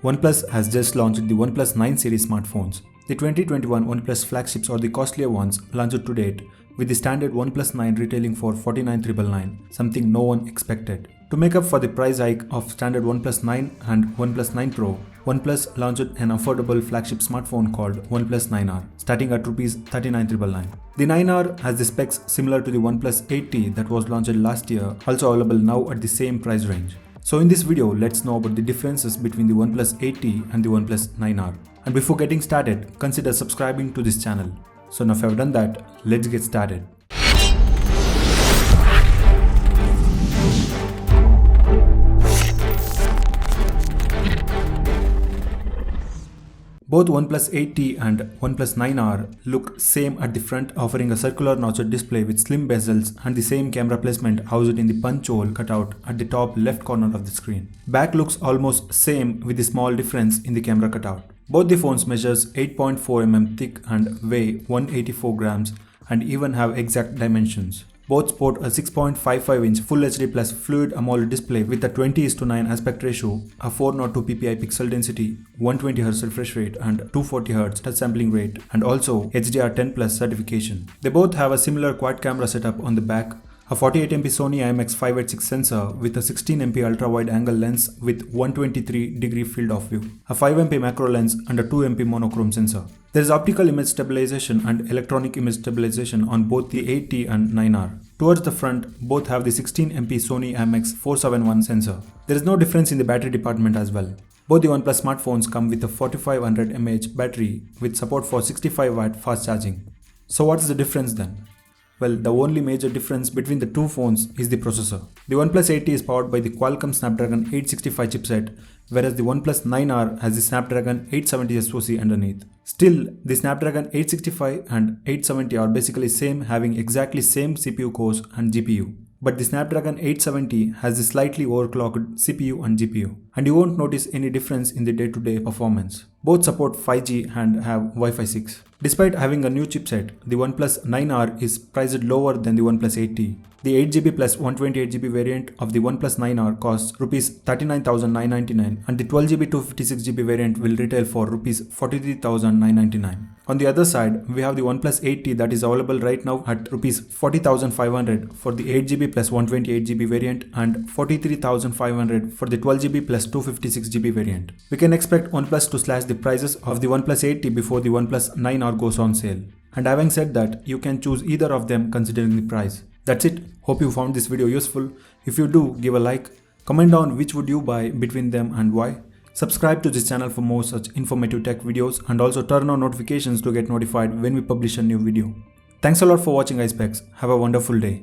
OnePlus has just launched the OnePlus 9 series smartphones. The 2021 OnePlus flagships are the costlier ones launched to date, with the standard OnePlus 9 retailing for $49,999, something no one expected. To make up for the price hike of standard OnePlus 9 and OnePlus 9 Pro, OnePlus launched an affordable flagship smartphone called OnePlus 9R, starting at Rs 39,999. The 9R has the specs similar to the OnePlus 8T that was launched last year, also available now at the same price range. So in this video, let's know about the differences between the OnePlus 8T and the OnePlus 9R. And before getting started, consider subscribing to this channel. So now if you have done that, let's get started. Both OnePlus 8T and OnePlus 9R look same at the front, offering a circular notched display with slim bezels and the same camera placement housed in the punch hole cutout at the top left corner of the screen. Back looks almost same with a small difference in the camera cutout. Both the phones measures 8.4 mm thick and weigh 184 grams and even have exact dimensions. Both sport a 6.55-inch Full HD Plus Fluid AMOLED display with a 20:9 aspect ratio, a 402 ppi pixel density, 120Hz refresh rate and 240Hz touch sampling rate, and also HDR10+ certification. They both have a similar quad camera setup on the back, a 48MP Sony IMX586 sensor with a 16MP ultra-wide angle lens with 123-degree field of view, a 5MP macro lens and a 2MP monochrome sensor. There is optical image stabilization and electronic image stabilization on both the 8T and 9R. Towards the front, both have the 16MP Sony IMX471 sensor. There is no difference in the battery department as well. Both the OnePlus smartphones come with a 4500 mAh battery with support for 65W fast charging. So what is the difference then? Well, the only major difference between the two phones is the processor. The OnePlus 8T is powered by the Qualcomm Snapdragon 865 chipset, whereas the OnePlus 9R has the Snapdragon 870 SoC underneath. Still, the Snapdragon 865 and 870 are basically same, having exactly same CPU cores and GPU. But the Snapdragon 870 has the slightly overclocked CPU and GPU, and you won't notice any difference in the day-to-day performance. Both support 5G and have Wi-Fi 6. Despite having a new chipset, the OnePlus 9R is priced lower than the OnePlus 8T. The 8GB plus 128GB variant of the OnePlus 9R costs Rs 39,999 and the 12GB 256GB variant will retail for Rs 43,999. On the other side, we have the OnePlus 8T that is available right now at Rs 40,500 for the 8GB plus 128GB variant and 43,500 for the 12GB plus 256GB variant. We can expect OnePlus to slash the prices of the OnePlus 8T before the OnePlus 9R goes on sale. And having said that, you can choose either of them considering the price. That's it. Hope you found this video useful. If you do, give a like. Comment down which would you buy between them and why. Subscribe to this channel for more such informative tech videos and also turn on notifications to get notified when we publish a new video. Thanks a lot for watching iSpecss. Have a wonderful day.